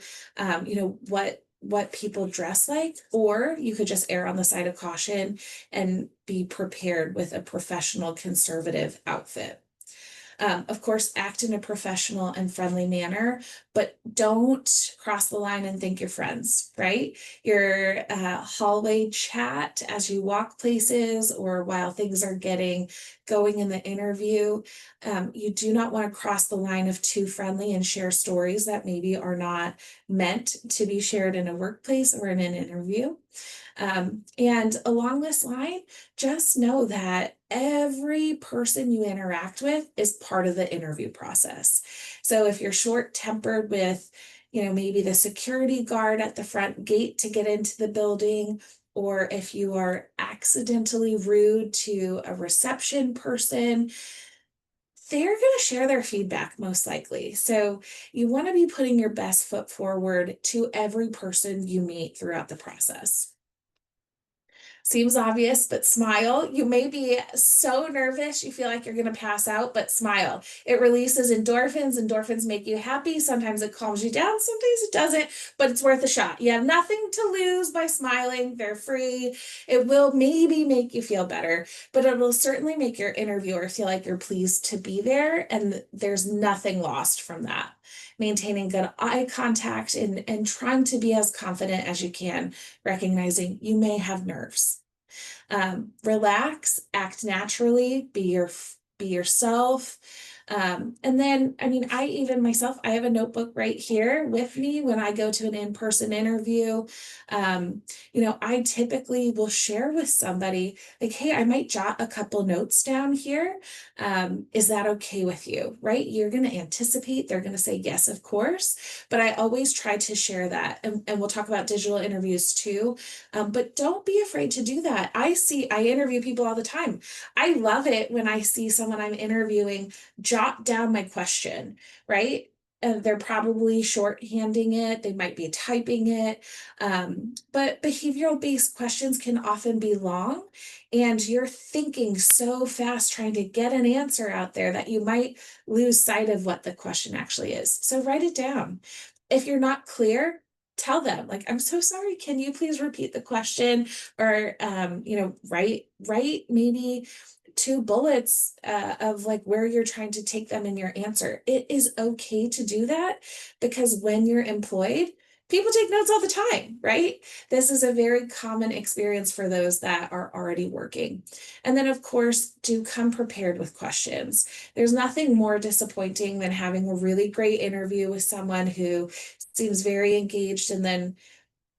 what people dress like, or you could just err on the side of caution and be prepared with a professional conservative outfit. Of course, act in a professional and friendly manner, but don't cross the line and think you're friends, right? Your hallway chat as you walk places or while things are going in the interview, you do not want to cross the line of too friendly and share stories that maybe are not meant to be shared in a workplace or in an interview. And along this line, just know that every person you interact with is part of the interview process. So if you're short-tempered with, maybe the security guard at the front gate to get into the building, or if you are accidentally rude to a reception person, they're going to share their feedback most likely. So you want to be putting your best foot forward to every person you meet throughout the process. Seems obvious, but smile. You may be so nervous you feel like you're going to pass out, but smile. It releases endorphins. Endorphins make you happy. Sometimes it calms you down, sometimes it doesn't, but it's worth a shot. You have nothing to lose by smiling. They're free. It will maybe make you feel better, but it will certainly make your interviewer feel like you're pleased to be there, and there's nothing lost from that. Maintaining good eye contact and trying to be as confident as you can, recognizing you may have nerves. Relax, act naturally, be yourself. And then, I mean, I even myself, I have a notebook right here with me when I go to an in-person interview. I typically will share with somebody like, hey, I might jot a couple notes down here. Is that okay with you? Right? You're going to anticipate they're going to say yes, of course. But I always try to share that. And we'll talk about digital interviews too. But don't be afraid to do that. I interview people all the time. I love it when I see someone I'm interviewing jot down my question, right? And they're probably shorthanding it, they might be typing it. But behavioral based questions can often be long, and you're thinking so fast trying to get an answer out there that you might lose sight of what the question actually is. So write it down. If you're not clear, tell them, like, I'm so sorry, can you please repeat the question? Or write maybe 2 bullets of like where you're trying to take them in your answer. It is okay to do that, because when you're employed, people take notes all the time, right? This is a very common experience for those that are already working. And then, of course, do come prepared with questions. There's nothing more disappointing than having a really great interview with someone who seems very engaged, and then,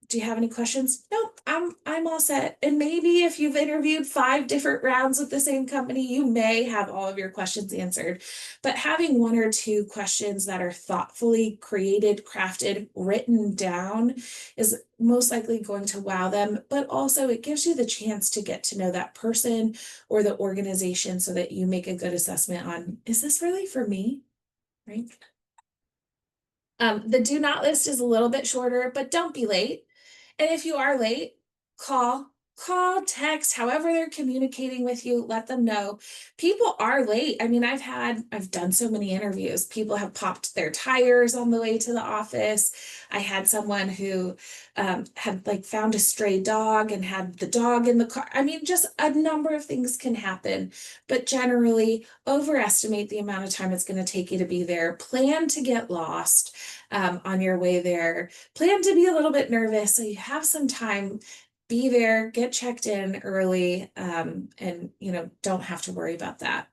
do you have any questions? Nope, I'm all set. And maybe if you've interviewed 5 different rounds with the same company, you may have all of your questions answered. But having 1 or 2 questions that are thoughtfully created, crafted, written down is most likely going to wow them. But also it gives you the chance to get to know that person or the organization so that you make a good assessment on, is this really for me? Right? The do not list is a little bit shorter, but don't be late. And if you are late, call, text, however they're communicating with you, let them know. People are late. I mean, I've done so many interviews. People have popped their tires on the way to the office. I had someone who had like found a stray dog and had the dog in the car. I mean, just a number of things can happen, but generally overestimate the amount of time it's going to take you to be there. Plan to get lost on your way there. Plan to be a little bit nervous so you have some time. Be there, get checked in early, and don't have to worry about that.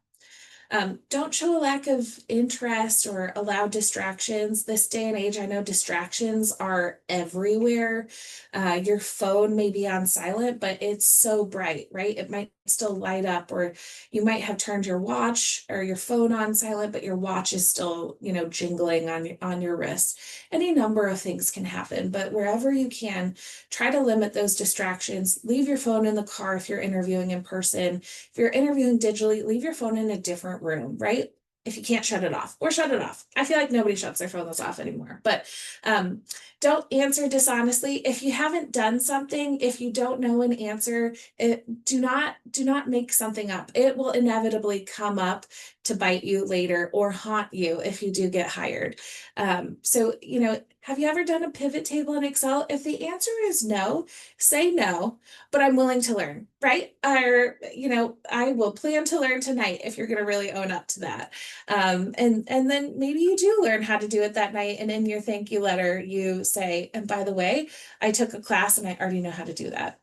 Don't show a lack of interest or allow distractions. This day and age, I know distractions are everywhere. Your phone may be on silent, but it's so bright, right? It might still light up, or you might have turned your watch or your phone on silent, but your watch is still, jingling on your wrist. Any number of things can happen, but wherever you can, try to limit those distractions. Leave your phone in the car if you're interviewing in person. If you're interviewing digitally, leave your phone in a different room, right? If you can't shut it off, or shut it off. I feel like nobody shuts their phones off anymore, but don't answer dishonestly. If you haven't done something, if you don't know an answer, do not make something up. It will inevitably come up to bite you later or haunt you if you do get hired. So, have you ever done a pivot table in Excel? If the answer is no, say no, but I'm willing to learn, right? Or, I will plan to learn tonight if you're going to really own up to that. And then maybe you do learn how to do it that night. And in your thank you letter, you say, and by the way, I took a class and I already know how to do that.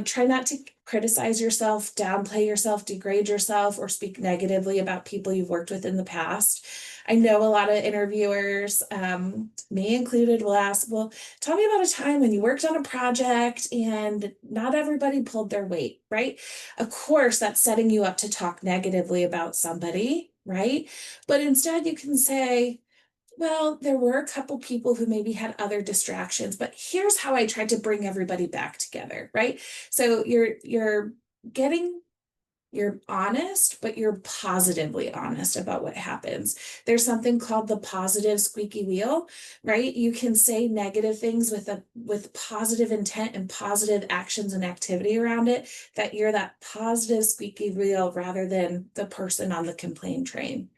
Try not to criticize yourself, downplay yourself, degrade yourself, or speak negatively about people you've worked with in the past. I know a lot of interviewers, me included, will ask, well, tell me about a time when you worked on a project and not everybody pulled their weight, right? Of course, that's setting you up to talk negatively about somebody, right? But instead you can say, well, there were a couple people who maybe had other distractions, but here's how I tried to bring everybody back together, right? So you're honest, but you're positively honest about what happens. There's something called the positive squeaky wheel, right? You can say negative things with positive intent and positive actions and activity around it, that you're that positive squeaky wheel rather than the person on the complaint train.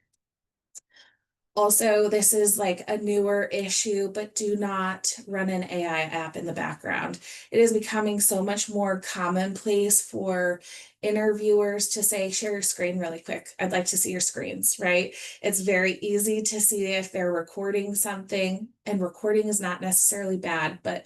Also, this is like a newer issue, but do not run an AI app in the background. It is becoming so much more commonplace for interviewers to say, share your screen really quick. I'd like to see your screens, right? It's very easy to see if they're recording something, and recording is not necessarily bad, but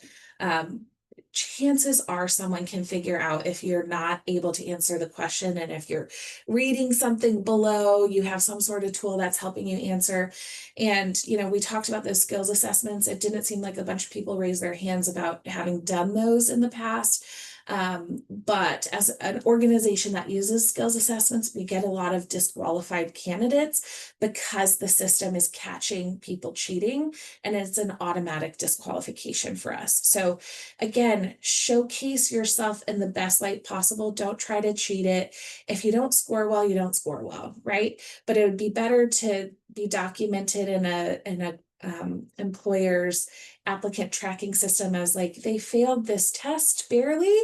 chances are someone can figure out if you're not able to answer the question, and if you're reading something below, you have some sort of tool that's helping you answer. And, we talked about those skills assessments. It didn't seem like a bunch of people raised their hands about having done those in the past. But as an organization that uses skills assessments, we get a lot of disqualified candidates because the system is catching people cheating, and it's an automatic disqualification for us. So again, showcase yourself in the best light possible. Don't try to cheat it. If you don't score well, you don't score well, right? But it would be better to be documented in a employer's applicant tracking system as like they failed this test barely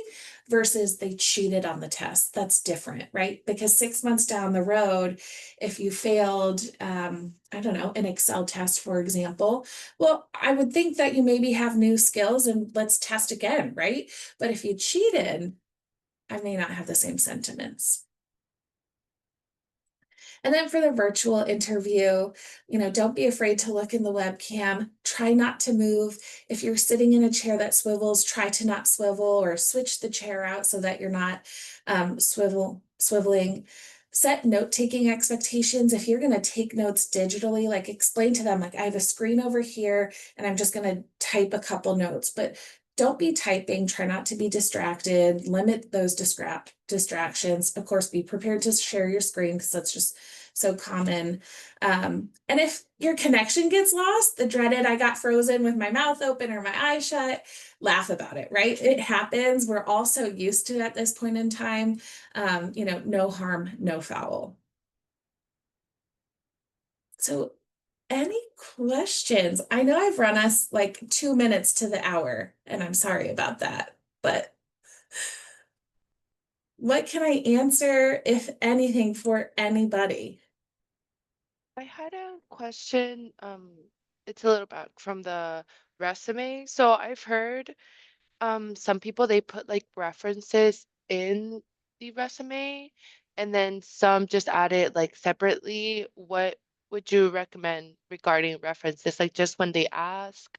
versus they cheated on the test. That's different, right? Because 6 months down the road, if you failed, I don't know, an Excel test, for example, well, I would think that you maybe have new skills and let's test again, right? But if you cheated, I may not have the same sentiments. And then for the virtual interview, don't be afraid to look in the webcam. Try not to move. If you're sitting in a chair that swivels, try to not swivel, or switch the chair out so that you're not swiveling. Set note-taking expectations. If you're going to take notes digitally, like explain to them, like I have a screen over here and I'm just going to type a couple notes, but don't be typing. Try not to be distracted. Limit those distractions. Of course, be prepared to share your screen because that's just so common. And if your connection gets lost, the dreaded I got frozen with my mouth open or my eyes shut, laugh about it, right? It happens. We're all so used to it at this point in time. No harm, no foul. So any questions? I know I've run us like 2 minutes to the hour, and I'm sorry about that, but what can I answer, if anything, for anybody? I had a question. It's a little back from the resume. So I've heard some people they put like references in the resume and then some just add it like separately. What would you recommend regarding references? Like just when they ask?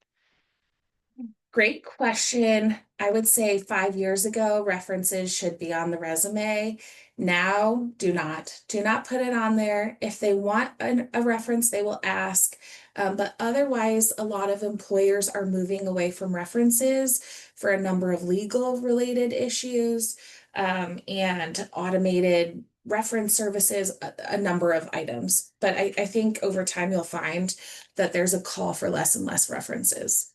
Great question. I would say 5 years ago, references should be on the resume. Now, do not put it on there. If they want a reference, they will ask. But otherwise, a lot of employers are moving away from references for a number of legal related issues, and automated reference services, a number of items. But I think over time, you'll find that there's a call for less and less references.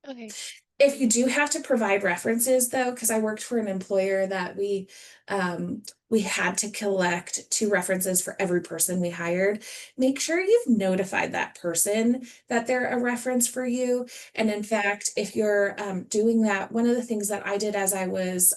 Okay. If you do have to provide references, though, because I worked for an employer that we had to collect 2 references for every person we hired, make sure you've notified that person that they're a reference for you. And in fact, if you're doing that, one of the things that I did as I was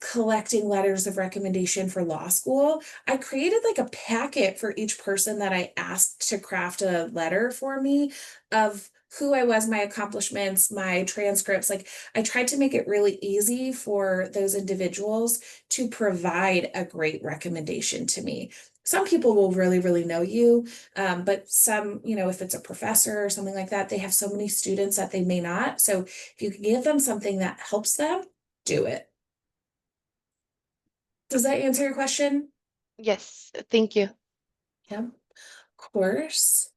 collecting letters of recommendation for law school, I created like a packet for each person that I asked to craft a letter for me of who I was, my accomplishments, my transcripts. Like I tried to make it really easy for those individuals to provide a great recommendation to me. Some people will really, really know you, but some, if it's a professor or something like that, they have so many students that they may not. So if you can give them something that helps them, do it. Does that answer your question? Yes, thank you. Yeah, of course.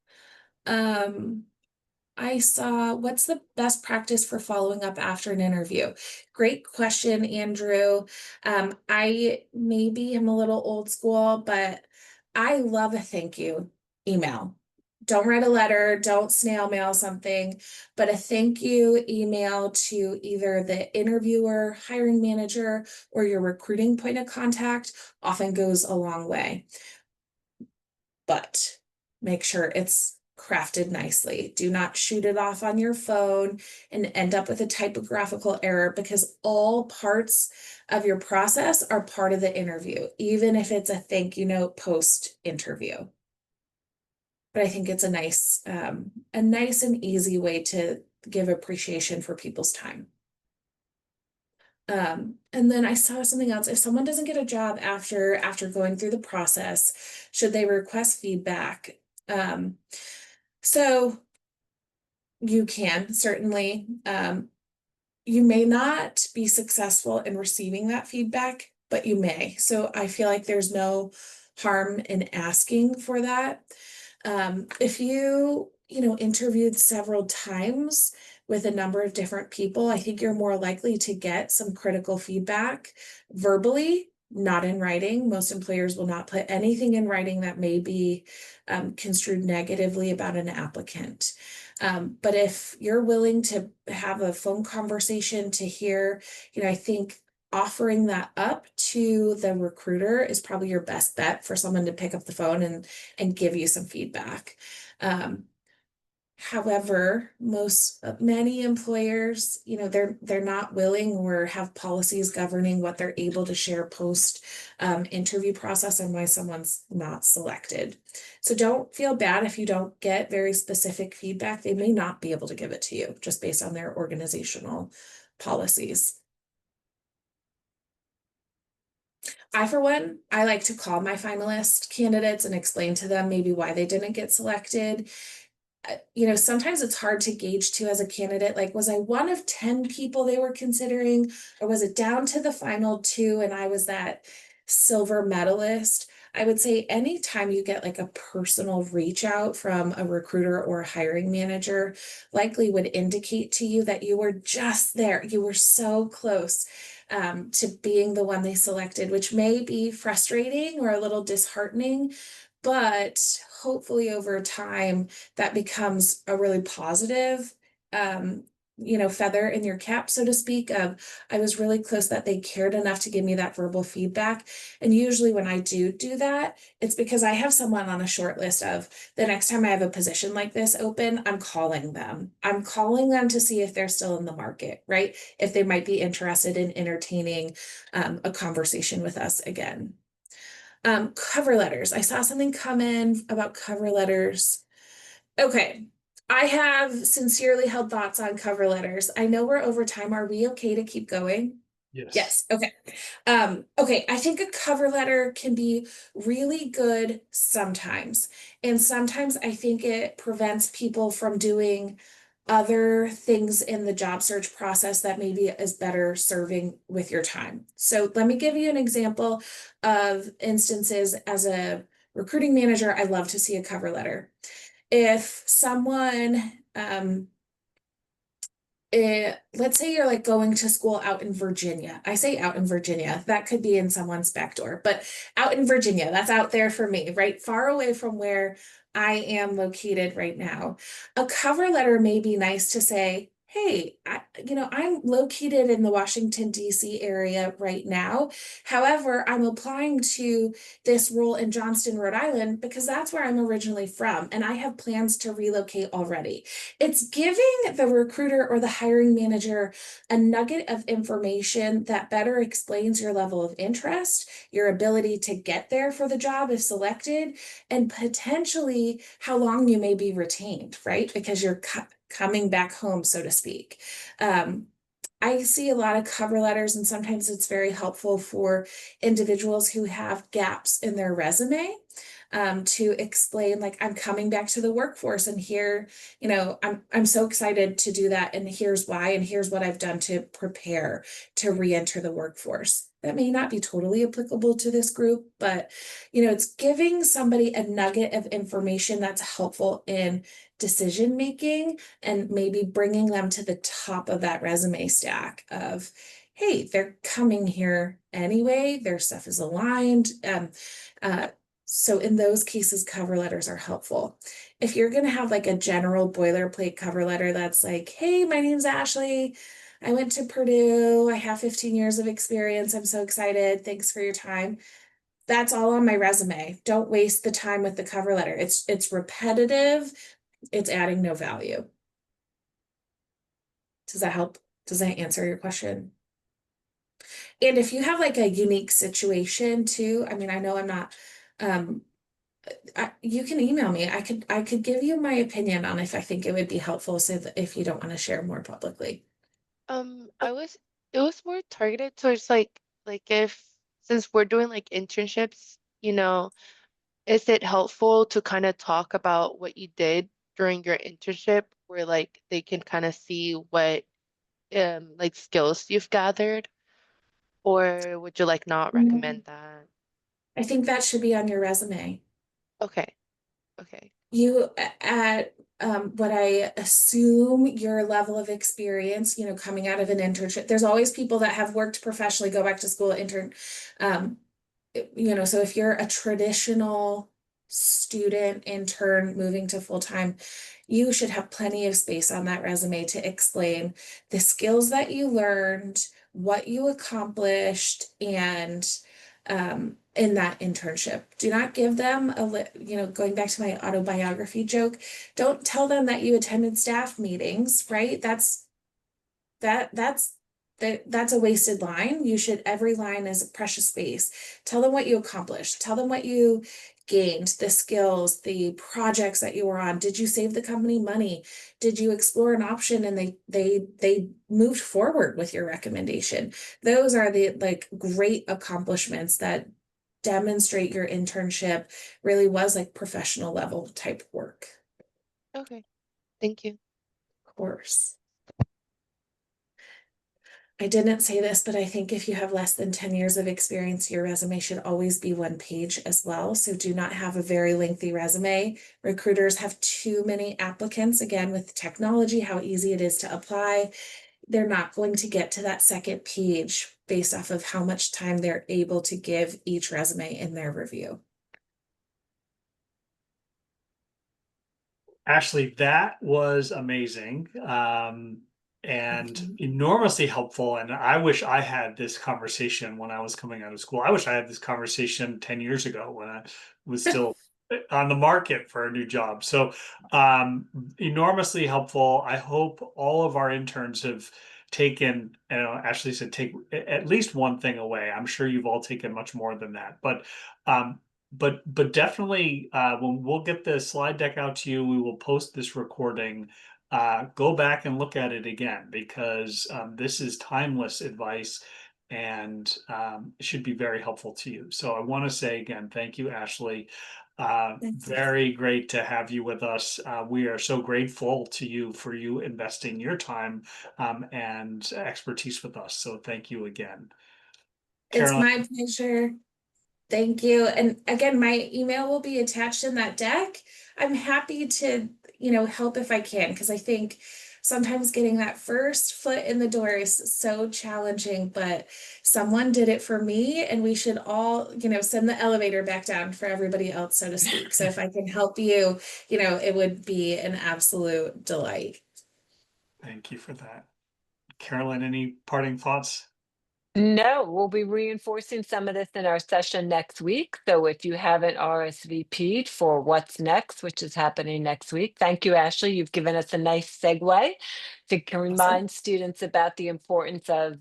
I saw, what's the best practice for following up after an interview? Great question, Andrew. I maybe am a little old school, but I love a thank you email. Don't write a letter, don't snail mail something, but a thank you email to either the interviewer, hiring manager, or your recruiting point of contact often goes a long way. But make sure it's crafted nicely. Do not shoot it off on your phone and end up with a typographical error, because all parts of your process are part of the interview, even if it's a thank you note post interview. But I think it's a nice and easy way to give appreciation for people's time. And then I saw something else. If someone doesn't get a job after going through the process, should they request feedback? So you can certainly, you may not be successful in receiving that feedback, but you may. So I feel like there's no harm in asking for that. If you interviewed several times with a number of different people, I think you're more likely to get some critical feedback verbally, not in writing. Most employers will not put anything in writing that may be construed negatively about an applicant. But if you're willing to have a phone conversation to hear, I think offering that up to the recruiter is probably your best bet for someone to pick up the phone and give you some feedback. However, many employers, they're not willing or have policies governing what they're able to share post interview process and why someone's not selected. So don't feel bad if you don't get very specific feedback. They may not be able to give it to you just based on their organizational policies. For one, I like to call my finalist candidates and explain to them maybe why they didn't get selected. Sometimes it's hard to gauge too as a candidate, like, was I one of 10 people they were considering, or was it down to the final two and I was that silver medalist? I would say anytime you get like a personal reach out from a recruiter or a hiring manager, likely would indicate to you that you were just there. You were so close to being the one they selected, which may be frustrating or a little disheartening, but hopefully over time that becomes a really positive feather in your cap, so to speak, of I was really close, that they cared enough to give me that verbal feedback. And usually when I do that, it's because I have someone on a short list of the next time I have a position like this open, I'm calling them to see if they're still in the market, right? If they might be interested in entertaining a conversation with us again. Cover letters. I saw something come in about cover letters. Okay. I have sincerely held thoughts on cover letters. I know we're over time. Are we okay to keep going? Yes. Yes. Okay. Okay. I think a cover letter can be really good sometimes. And sometimes I think it prevents people from doing other things in the job search process that maybe is better serving with your time. So let me give you an example of instances. As a recruiting manager, I love to see a cover letter. If someone, let's say you're like going to school out in Virginia. I say out in Virginia, that could be in someone's back door, but out in Virginia, that's out there for me, right? Far away from where I am located right now. A cover letter may be nice to say, hey, I'm located in the Washington, D.C. area right now. However, I'm applying to this role in Johnston, Rhode Island, because that's where I'm originally from, and I have plans to relocate already. It's giving the recruiter or the hiring manager a nugget of information that better explains your level of interest, your ability to get there for the job if selected, and potentially how long you may be retained, right? Because you're coming back home, so to speak. I see a lot of cover letters, and sometimes it's very helpful for individuals who have gaps in their resume, to explain, like, I'm coming back to the workforce, and here, I'm so excited to do that, and here's why, and here's what I've done to prepare to re-enter the workforce. That may not be totally applicable to this group, but it's giving somebody a nugget of information that's helpful in decision making, and maybe bringing them to the top of that resume stack of, hey, they're coming here anyway, their stuff is aligned. So in those cases, cover letters are helpful. If you're going to have like a general boilerplate cover letter that's like, hey, my name's Ashley, I went to Purdue, I have 15 years of experience, I'm so excited, thanks for your time. That's all on my resume. Don't waste the time with the cover letter. It's repetitive. It's adding no value. Does that help? Does that answer your question? And if you have like a unique situation too, I mean, I know I'm not, you can email me. I could give you my opinion on if I think it would be helpful, so that if you don't want to share more publicly. It was more targeted towards like if since we're doing like internships, is it helpful to kind of talk about what you did during your internship where like they can kind of see what like skills you've gathered, or would you like not Mm, recommend that? I think that should be on your resume. Okay. Okay. You at what I assume your level of experience, coming out of an internship, there's always people that have worked professionally, go back to school, intern. Um, so if you're a traditional student intern moving to full time, you should have plenty of space on that resume to explain the skills that you learned, what you accomplished, and in that internship. Do not give them going back to my autobiography joke, don't tell them that you attended staff meetings, right? That's that's a wasted line. Every line is a precious space. Tell them what you accomplished. Tell them what you gained, the skills, the projects that you were on. Did you save the company money? Did you explore an option and they moved forward with your recommendation? Those are the like great accomplishments that demonstrate your internship really was like professional level type work. Okay. Thank you. Of course. I didn't say this, but I think if you have less than 10 years of experience, your resume should always be one page as well. So do not have a very lengthy resume. Recruiters have too many applicants. Again, with technology, how easy it is to apply. They're not going to get to that second page based off of how much time they're able to give each resume in their review. Ashley, that was amazing. And enormously helpful. And I wish I had this conversation when I was coming out of school. I wish I had this conversation 10 years ago when I was still on the market for a new job. So enormously helpful. I hope all of our interns have taken, Ashley said, take at least one thing away. I'm sure you've all taken much more than that. Um, but definitely when we'll get the slide deck out to you, we will post this recording. Go back and look at it again because this is timeless advice and it should be very helpful to you. So I want to say again, thank you, Ashley. Very great to have you with us. We are so grateful to you for you investing your time and expertise with us. So thank you again. It's Caroline. my pleasure. Thank you. And again, my email will be attached in that deck. I'm happy to, help if I can, because I think sometimes getting that first foot in the door is so challenging, but someone did it for me and we should all, send the elevator back down for everybody else, so to speak. So if I can help you, it would be an absolute delight. Thank you for that. Caroline, any parting thoughts? No, we'll be reinforcing some of this in our session next week. So if you haven't RSVP'd for what's next, which is happening next week, thank you, Ashley. You've given us a nice segue to remind students about the importance of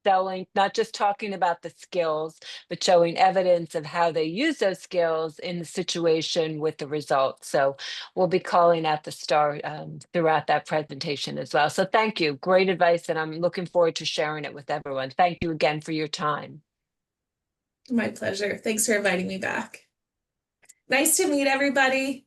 selling, not just talking about the skills, but showing evidence of how they use those skills in the situation with the results. So we'll be calling out the star throughout that presentation as well. So thank you. Great advice. And I'm looking forward to sharing it with everyone. Thank you again for your time. My pleasure. Thanks for inviting me back. Nice to meet everybody.